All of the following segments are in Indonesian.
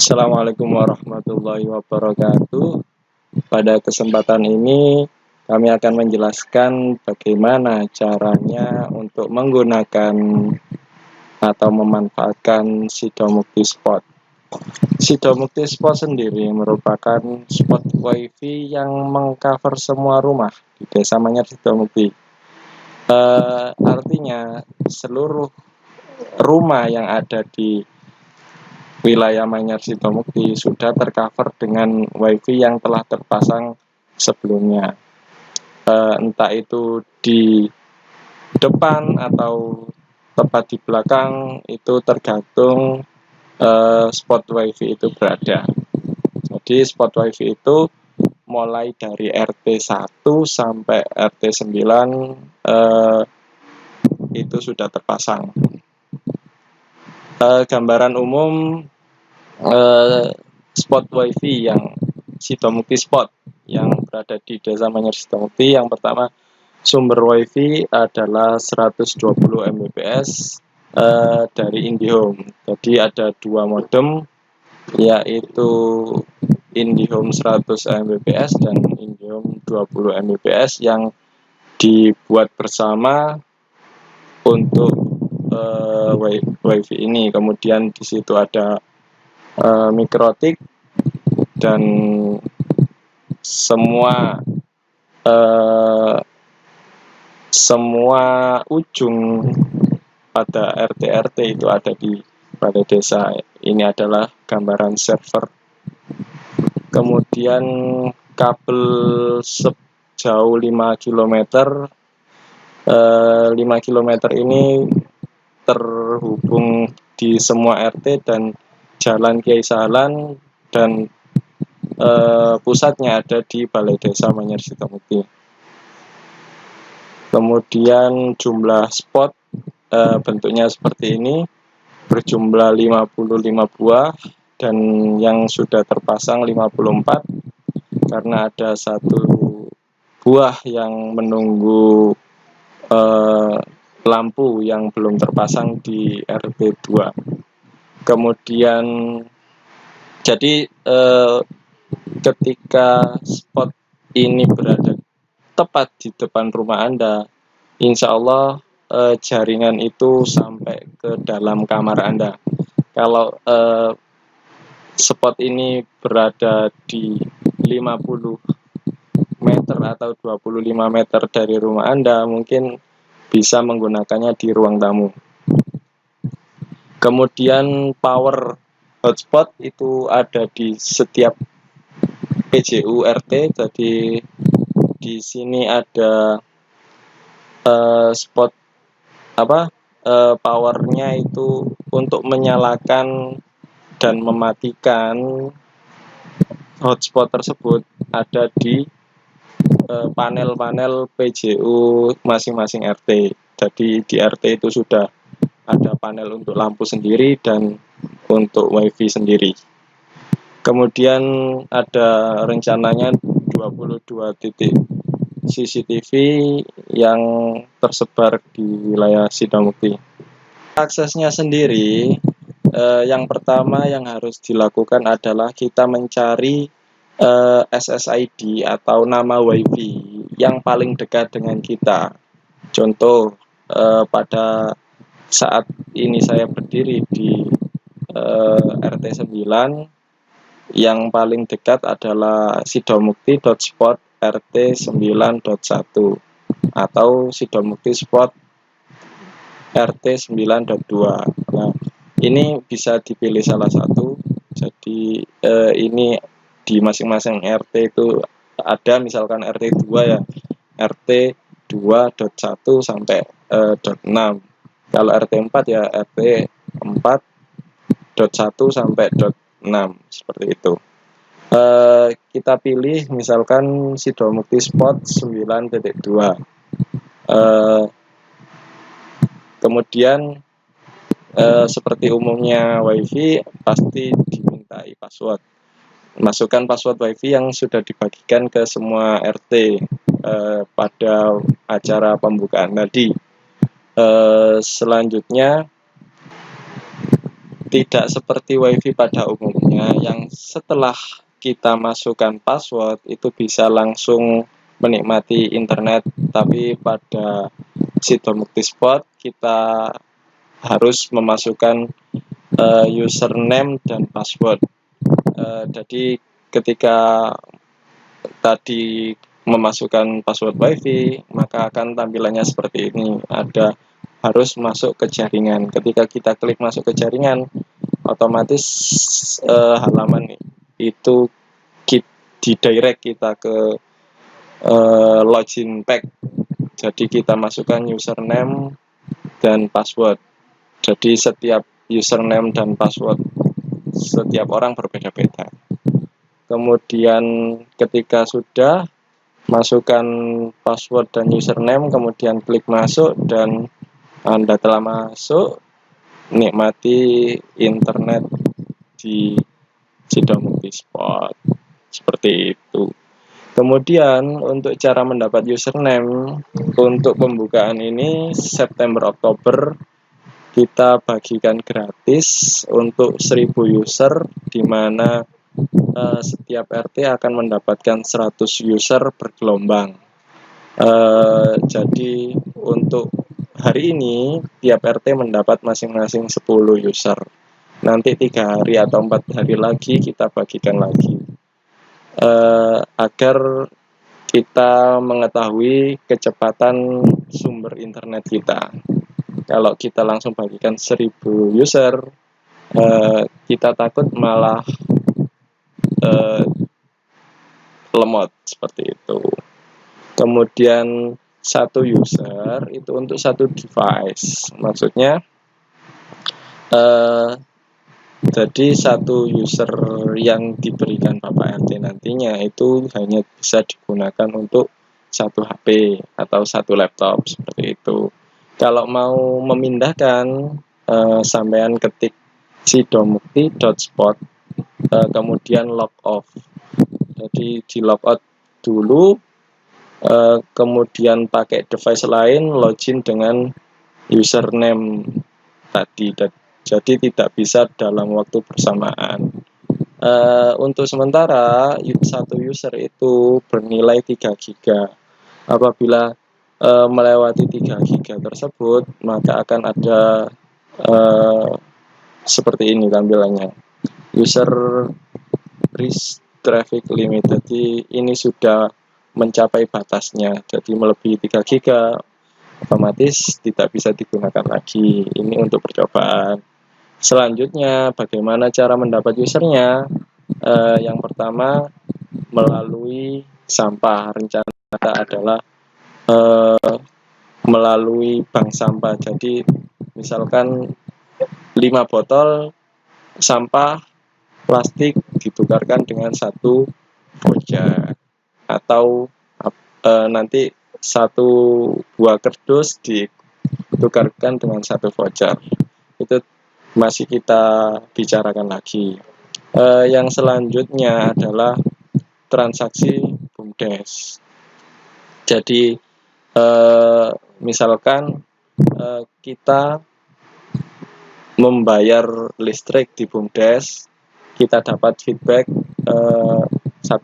Assalamualaikum warahmatullahi wabarakatuh. Pada kesempatan ini kami akan menjelaskan bagaimana caranya untuk menggunakan atau memanfaatkan Sidomukti Spot. Sidomukti Spot sendiri merupakan spot wifi yang mengcover semua rumah di Desa Manyar Sidomukti. Artinya seluruh rumah yang ada di wilayah Manyar Sidomukti sudah tercover dengan wifi yang telah terpasang sebelumnya. Entah itu di depan atau tepat di belakang, itu tergantung spot wifi itu berada. Jadi spot wifi itu mulai dari RT 1 sampai RT 9 itu sudah terpasang. Gambaran umum spot wifi yang Sidomukti Spot yang berada di Desa Manyar Sidomukti, yang pertama, sumber wifi adalah 120 Mbps dari IndiHome. Jadi ada dua modem, yaitu IndiHome 100 Mbps dan IndiHome 20 Mbps yang dibuat bersama untuk wifi ini. Kemudian di situ ada mikrotik dan semua ujung pada RT itu ada di pada desa. Ini adalah gambaran server. Kemudian kabel sejauh 5 km 5 km ini terhubung di semua RT dan Jalan Kiai Sahlan, dan pusatnya ada di Balai Desa Manyar Sidomukti. Kemudian jumlah spot bentuknya seperti ini, berjumlah 55 buah dan yang sudah terpasang 54, karena ada satu buah yang menunggu lampu yang belum terpasang di RT 2. Kemudian jadi ketika spot ini berada tepat di depan rumah Anda, insya Allah jaringan itu sampai ke dalam kamar Anda. Kalau spot ini berada di 50 meter atau 25 meter dari rumah Anda, mungkin bisa menggunakannya di ruang tamu. Kemudian power hotspot itu ada di setiap PJU RT. Jadi di sini ada spot powernya itu untuk menyalakan dan mematikan hotspot tersebut ada di panel-panel PJU masing-masing RT. Jadi di RT itu sudah ada panel untuk lampu sendiri dan untuk wifi sendiri. Kemudian ada rencananya 22 titik CCTV yang tersebar di wilayah Sidomukti. Aksesnya sendiri, yang pertama yang harus dilakukan adalah kita mencari SSID atau nama wifi yang paling dekat dengan kita. Contoh, pada saat ini saya berdiri di RT 9, yang paling dekat adalah sidomukti.spot RT 9.1 atau Sidomukti Spot RT 9.2. Nah, ini bisa dipilih salah satu. Jadi ini di masing-masing RT itu ada, misalkan RT 2 ya, RT 2.1 sampai .6. Kalau RT 4 ya RT 4.1 sampai .6, seperti itu. Kita pilih misalkan Sidomukti Spot 9.2. Kemudian seperti umumnya wifi pasti dimintai password. Masukkan password wifi yang sudah dibagikan ke semua RT pada acara pembukaan tadi. Selanjutnya Tidak seperti WiFi pada umumnya yang setelah kita masukkan password itu bisa langsung menikmati internet, tapi pada Sido Mukti Spot kita harus memasukkan username dan password. Jadi ketika tadi memasukkan password WiFi, maka akan tampilannya seperti ini. Ada harus masuk ke jaringan. Ketika kita klik masuk ke jaringan, otomatis halaman itu direct kita ke login pack. Jadi kita masukkan username dan password. Jadi setiap username dan password setiap orang berbeda-beda. Kemudian ketika sudah masukkan password dan username, kemudian klik masuk dan Anda telah masuk, nikmati internet di Sido Mukti Spot. Seperti itu. Kemudian untuk cara mendapat username untuk pembukaan ini September-Oktober kita bagikan gratis untuk 1000 user, di mana setiap RT akan mendapatkan 100 user bergelombang. Jadi untuk hari ini tiap RT mendapat masing-masing 10 user. Nanti 3 hari atau 4 hari lagi kita bagikan lagi, agar kita mengetahui kecepatan sumber internet kita. Kalau kita langsung bagikan 1000 user, kita takut malah lemot seperti itu. Kemudian satu user itu untuk satu device, maksudnya jadi satu user yang diberikan Bapak RT nantinya itu hanya bisa digunakan untuk satu HP atau satu laptop seperti itu. Kalau mau memindahkan, sampean ketik sidomukti.spot, kemudian log off. Jadi di log out dulu, kemudian pakai device lain, login dengan username tadi. Jadi tidak bisa dalam waktu bersamaan. Untuk sementara satu user itu bernilai 3 GB. Apabila melewati 3 GB tersebut, maka akan ada seperti ini tampilannya. User reach traffic limit. Jadi ini sudah mencapai batasnya. Jadi melebihi 3 GB otomatis tidak bisa digunakan lagi. Ini untuk percobaan. Selanjutnya, bagaimana cara mendapat usernya? Yang pertama, melalui sampah. Rencana kita adalah melalui bank sampah. Jadi misalkan 5 botol sampah plastik ditukarkan dengan 1 voucher, atau nanti 1 buah kardus ditukarkan dengan 1 voucher. Itu masih kita bicarakan lagi. Yang selanjutnya adalah transaksi BUMDes. Jadi misalkan kita membayar listrik di BUMDes, kita dapat feedback 1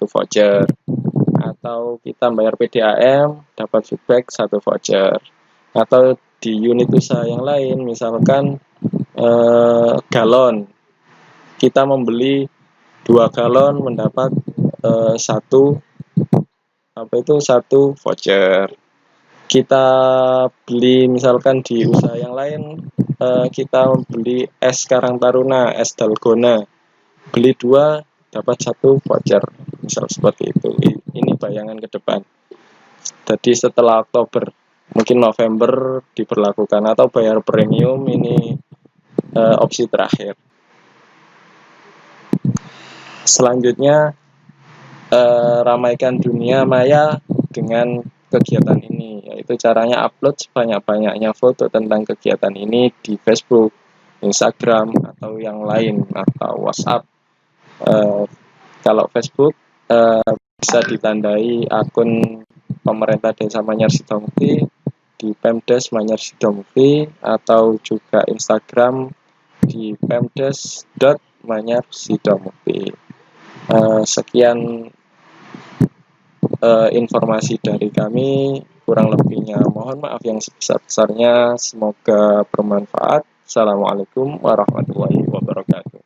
voucher, atau kita bayar PDAM dapat feedback 1 voucher, atau di unit usaha yang lain misalkan galon, kita membeli 2 galon mendapat 1 voucher. Kita beli misalkan di usaha yang lain, kita beli es Karang Taruna, es Dalgona, beli 2 dapat 1 voucher, misal seperti itu. Ini bayangan ke depan. Jadi setelah Oktober, mungkin November diberlakukan, atau bayar premium, ini opsi terakhir. Selanjutnya, ramaikan dunia maya dengan kegiatan ini, yaitu caranya upload sebanyak-banyaknya foto tentang kegiatan ini di Facebook, Instagram, atau yang lain, atau WhatsApp. Kalau Facebook bisa ditandai akun pemerintah Desa Manyar Sido Mukti di Pemdes Manyar Sido Mukti, atau juga Instagram di pemdes.manyar-sidomukti. Sekian informasi dari kami, kurang lebihnya mohon maaf yang sebesar-besarnya, semoga bermanfaat. Assalamualaikum warahmatullahi wabarakatuh.